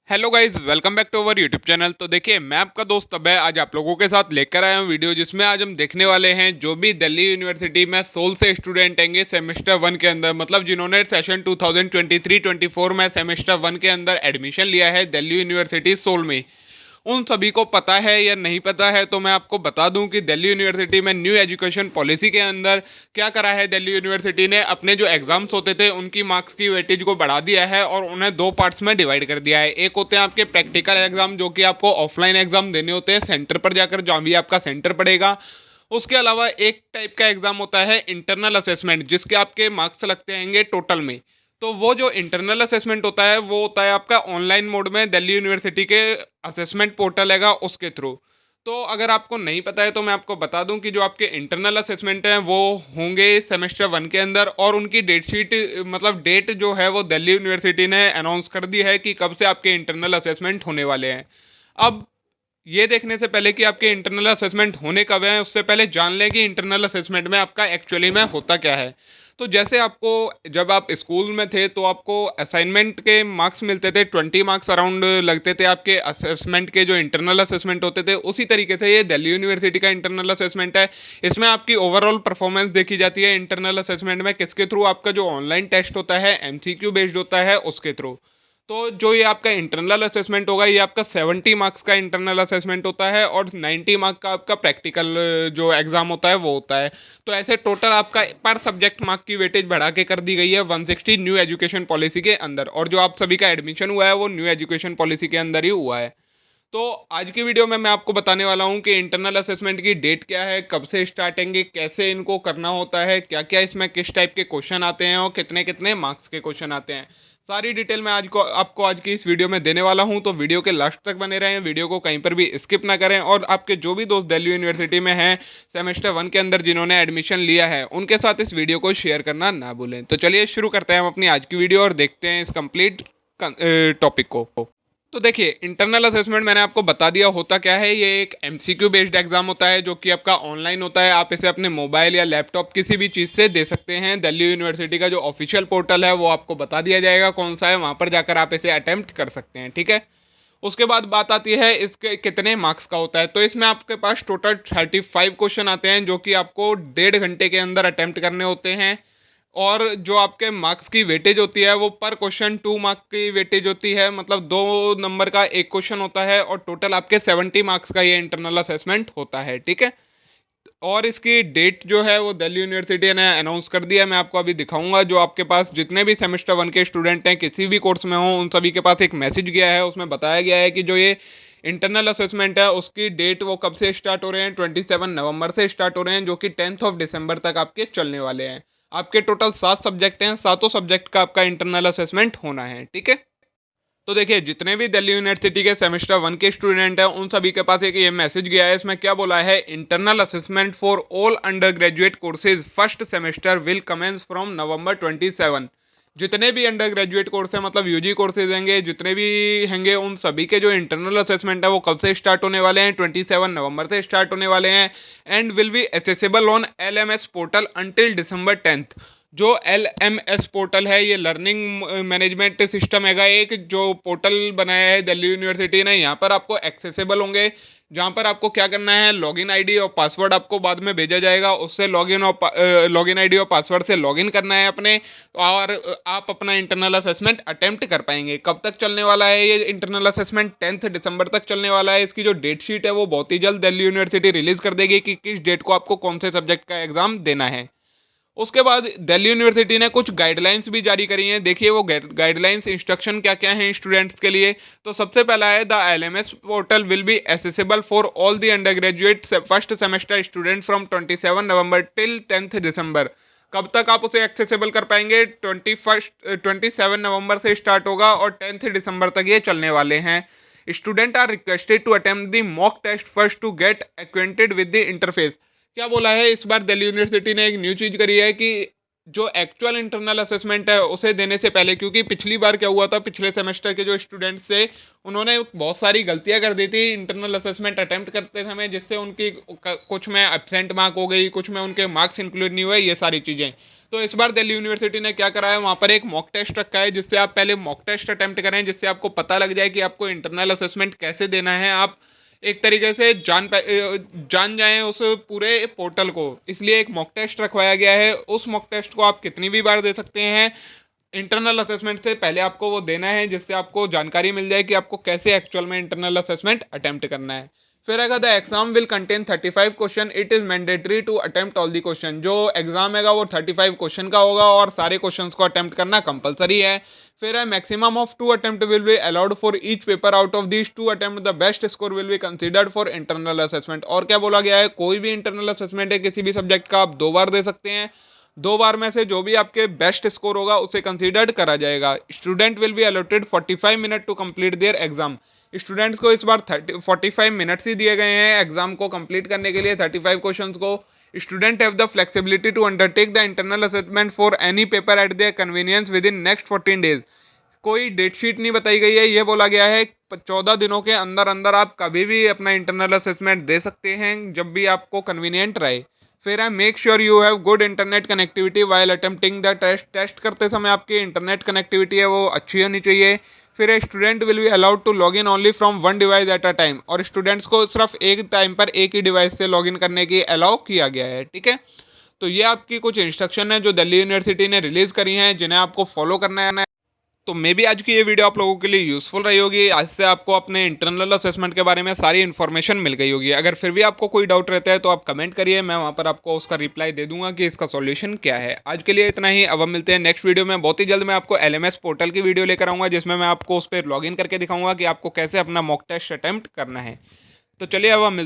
Hello guys, welcome back to our YouTube channel. तो देखिए, मैं आपका दोस्त अभय आज आप लोगों के साथ लेकर आया हूँ वीडियो, जिसमें आज हम देखने वाले हैं जो भी दिल्ली यूनिवर्सिटी में 16 से स्टूडेंट आएंगे सेमेस्टर वन के अंदर, मतलब जिन्होंने सेशन 2023-24 में सेमेस्टर वन के अंदर एडमिशन लिया है दिल्ली यूनिवर्सिटी सोल में। उन सभी को पता है या नहीं पता है, तो मैं आपको बता दूं कि दिल्ली यूनिवर्सिटी में न्यू एजुकेशन पॉलिसी के अंदर क्या करा है। दिल्ली यूनिवर्सिटी ने अपने जो एग्जाम्स होते थे उनकी मार्क्स की वेटेज को बढ़ा दिया है और उन्हें दो पार्ट्स में डिवाइड कर दिया है। एक होते हैं आपके प्रैक्टिकल एग्जाम, जो कि आपको ऑफलाइन एग्जाम देने होते हैं सेंटर पर जाकर, जहाँ भी आपका सेंटर पड़ेगा। उसके अलावा एक टाइप का एग्जाम होता है इंटरनल असेसमेंट, जिसके आपके मार्क्स लगते हैं टोटल में। तो वो जो इंटरनल असेसमेंट होता है वो होता है आपका ऑनलाइन मोड में दिल्ली यूनिवर्सिटी के असेसमेंट पोर्टल हैगा उसके थ्रू। तो अगर आपको नहीं पता है तो मैं आपको बता दूं कि जो आपके इंटरनल असेसमेंट हैं वो होंगे सेमेस्टर वन के अंदर, और उनकी डेट शीट मतलब डेट जो है वो दिल्ली यूनिवर्सिटी ने अनाउंस कर दी है कि कब से आपके इंटरनल असेसमेंट होने वाले हैं। अब ये देखने से पहले कि आपके इंटरनल असेसमेंट होने कब हैं, उससे पहले जान लें कि इंटरनल असेसमेंट में आपका एक्चुअली में होता क्या है। तो जैसे आपको जब आप स्कूल में थे तो आपको असाइनमेंट के मार्क्स मिलते थे, 20 मार्क्स अराउंड लगते थे आपके असेसमेंट के जो इंटरनल असेसमेंट होते थे। उसी तरीके से ये दिल्ली यूनिवर्सिटी का इंटरनल असेसमेंट है। इसमें आपकी ओवरऑल परफॉर्मेंस देखी जाती है इंटरनल असेसमेंट में, किसके थ्रू? आपका जो ऑनलाइन टेस्ट होता है एमसीक्यू बेस्ड होता है उसके थ्रू। तो जो ये आपका इंटरनल असेसमेंट होगा ये आपका 70 मार्क्स का इंटरनल असेसमेंट होता है और 90 मार्क का आपका प्रैक्टिकल जो एग्ज़ाम होता है वो होता है। तो ऐसे टोटल आपका पर सब्जेक्ट मार्क की वेटेज बढ़ा के कर दी गई है 160 न्यू एजुकेशन पॉलिसी के अंदर, और जो आप सभी का एडमिशन हुआ है वो न्यू एजुकेशन पॉलिसी के अंदर ही हुआ है। तो आज की वीडियो में मैं आपको बताने वाला हूँ कि इंटरनल असेसमेंट की डेट क्या है, कब से स्टार्ट होंगे, कैसे इनको करना होता है, क्या क्या इसमें किस टाइप के क्वेश्चन आते हैं और कितने कितने मार्क्स के क्वेश्चन आते हैं। सारी डिटेल मैं आपको आज की इस वीडियो में देने वाला हूं। तो वीडियो के लास्ट तक बने रहें, वीडियो को कहीं पर भी स्किप ना करें, और आपके जो भी दोस्त दिल्ली यूनिवर्सिटी में हैं सेमेस्टर वन के अंदर जिन्होंने एडमिशन लिया है उनके साथ इस वीडियो को शेयर करना ना भूलें। तो चलिए शुरू करते हैं हम अपनी आज की वीडियो और देखते हैं इस कंप्लीट टॉपिक को। तो देखिए, इंटरनल असेसमेंट मैंने आपको बता दिया होता क्या है। ये एक एमसीक्यू बेस्ड एग्जाम होता है जो कि आपका ऑनलाइन होता है। आप इसे अपने मोबाइल या लैपटॉप किसी भी चीज़ से दे सकते हैं। दिल्ली यूनिवर्सिटी का जो ऑफिशियल पोर्टल है वो आपको बता दिया जाएगा कौन सा है, वहाँ पर जाकर आप इसे अटेम्प्ट कर सकते हैं, ठीक है। उसके बाद बात आती है इसके कितने मार्क्स का होता है। तो इसमें आपके पास टोटल 35 क्वेश्चन आते हैं जो कि आपको 1.5 घंटे के अंदर अटेम्प्ट करने होते हैं। और जो आपके मार्क्स की वेटेज होती है वो पर क्वेश्चन 2 मार्क की वेटेज होती है, मतलब 2 नंबर का एक क्वेश्चन होता है, और टोटल आपके 70 मार्क्स का ये इंटरनल असेसमेंट होता है, ठीक है। और इसकी डेट जो है वो दिल्ली यूनिवर्सिटी ने अनाउंस कर दिया है। मैं आपको अभी दिखाऊंगा। जो आपके पास जितने भी सेमेस्टर वन के स्टूडेंट हैं किसी भी कोर्स में हों, उन सभी के पास एक मैसेज गया है, उसमें बताया गया है कि जो ये इंटरनल असेसमेंट है उसकी डेट वो कब से स्टार्ट हो रहे हैं। 27 नवंबर से स्टार्ट हो रहे हैं, जो कि 10 दिसंबर तक आपके चलने वाले हैं। आपके टोटल 7 सब्जेक्ट हैं, सातों सब्जेक्ट का आपका इंटरनल असेसमेंट होना है, ठीक है। तो देखिए, जितने भी दिल्ली यूनिवर्सिटी के सेमेस्टर वन के स्टूडेंट हैं उन सभी के पास एक ये मैसेज गया है। इसमें क्या बोला है? Internal assessment for all undergraduate courses first semester will commence from November 27। जितने भी अंडर ग्रेजुएट कोर्स हैं, मतलब यूजी कोर्सेज होंगे, जितने भी होंगे, उन सभी के जो इंटरनल असेसमेंट है वो कब से स्टार्ट होने वाले हैं? 27 नवंबर से स्टार्ट होने वाले हैं। And will be accessible on LMS portal until December 10। जो LMS पोर्टल है ये लर्निंग मैनेजमेंट सिस्टम हैगा, एक जो पोर्टल बनाया है दिल्ली यूनिवर्सिटी ने। यहाँ पर आपको एक्सेसिबल होंगे, जहाँ पर आपको क्या करना है, लॉगिन आईडी और पासवर्ड आपको बाद में भेजा जाएगा। उससे लॉगिन आईडी और पासवर्ड से लॉगिन करना है अपने, और आप अपना इंटरनल असेसमेंट अटेम्प्ट कर पाएंगे। कब तक चलने वाला है ये इंटरनल असेसमेंट? 10 दिसंबर तक चलने वाला है। इसकी जो डेट शीट है वो बहुत ही जल्द दिल्ली यूनिवर्सिटी रिलीज कर देगी कि किस डेट को आपको कौन से सब्जेक्ट का एग्जाम देना है। उसके बाद दिल्ली यूनिवर्सिटी ने कुछ गाइडलाइंस भी जारी करी हैं। देखिए वो गाइडलाइंस इंस्ट्रक्शन क्या क्या हैं स्टूडेंट्स के लिए। तो सबसे पहला है, the LMS portal will be accessible for all the under graduate first semester student from 27 November till 10 दिसंबर। कब तक आप उसे एक्सेसिबल कर पाएंगे? 27 नवंबर से स्टार्ट होगा और 10 दिसंबर तक ये चलने वाले हैं। Student are requested to attempt the mock test first to get acquainted with the interface. क्या बोला है इस बार दिल्ली यूनिवर्सिटी ने? एक न्यू चीज़ करी है कि जो एक्चुअल इंटरनल असेसमेंट है उसे देने से पहले, क्योंकि पिछली बार क्या हुआ था, पिछले सेमेस्टर के जो स्टूडेंट्स थे उन्होंने बहुत सारी गलतियां कर दी थी इंटरनल असेसमेंट अटेम्प्ट करते समय, जिससे उनकी कुछ में एब्सेंट मार्क हो गई, कुछ में उनके मार्क्स इंक्लूड नहीं हुए, ये सारी चीज़ें। तो इस बार दिल्ली यूनिवर्सिटी ने क्या करा है, वहाँ पर एक मॉक टेस्ट रखा है, जिससे आप पहले मॉक टेस्ट अटेम्प्ट करें, जिससे आपको पता लग जाए कि आपको इंटरनल असेसमेंट कैसे देना है, आप एक तरीके से जान जाएं उस पूरे पोर्टल को। इसलिए एक मॉक टेस्ट रखवाया गया है। उस मॉक टेस्ट को आप कितनी भी बार दे सकते हैं। इंटरनल असेसमेंट से पहले आपको वो देना है, जिससे आपको जानकारी मिल जाए कि आपको कैसे एक्चुअल में इंटरनल असेसमेंट अटेम्प्ट करना है। फिर अगर the exam will contain 35 question, it is mandatory to attempt all the question. जो एग्जाम है वो 35 क्वेश्चन का होगा और सारे क्वेश्चन को अटेम्प्ट करना कंपलसरी है। फिर है maximum of 2 attempt will be allowed for each paper, out of these 2 attempt the best score will be considered for internal assessment. और क्या बोला गया है, कोई भी इंटरनल असेसमेंट है किसी भी सब्जेक्ट का, आप 2 बार दे सकते हैं। 2 बार में से जो भी आपके बेस्ट स्कोर होगा उसे कंसीडर्ड करा जाएगा। Student will be allotted 45 minute to complete their exam. Students को इस बार 45 मिनट्स ही दिए गए हैं एग्जाम को कंप्लीट करने के लिए, 35 क्वेश्चंस को। Student have the flexibility to undertake the internal assessment for any paper at their convenience within next 14 days. कोई डेट शीट नहीं बताई गई है, ये बोला गया है 14 दिनों के अंदर अंदर आप कभी भी अपना इंटरनल असेसमेंट दे सकते हैं, जब भी आपको कन्वीनियंट रहे। फिर है make sure you have good internet connectivity while attempting the test. Test करते समय आपकी इंटरनेट कनेक्टिविटी है वो अच्छी होनी चाहिए। फिर a student will be allowed to log in only from 1 device at a time. और स्टूडेंट्स को सिर्फ एक टाइम पर एक ही डिवाइस से लॉग इन करने की अलाउ किया गया है। ठीक है, तो ये आपकी कुछ इंस्ट्रक्शन है जो दिल्ली यूनिवर्सिटी ने रिलीज़ करी हैं, जिन्हें आपको फॉलो करना है। तो मे बी आज की ये वीडियो आप लोगों के लिए यूज़फुल रही होगी। आज से आपको अपने इंटरनल असेसमेंट के बारे में सारी इन्फॉर्मेशन मिल गई होगी। अगर फिर भी आपको कोई डाउट रहता है तो आप कमेंट करिए, मैं वहाँ पर आपको उसका रिप्लाई दे दूंगा कि इसका सॉल्यूशन क्या है। आज के लिए इतना ही। अब हम मिलते हैं नेक्स्ट वीडियो में। बहुत ही जल्द मैं आपको LMS पोर्टल की वीडियो लेकर आऊँगा, जिसमें मैं आपको उस पर लॉगिन करके दिखाऊँगा कि आपको कैसे अपना मॉक टेस्ट अटैम्प्ट करना है। तो चलिए अब हम मिलते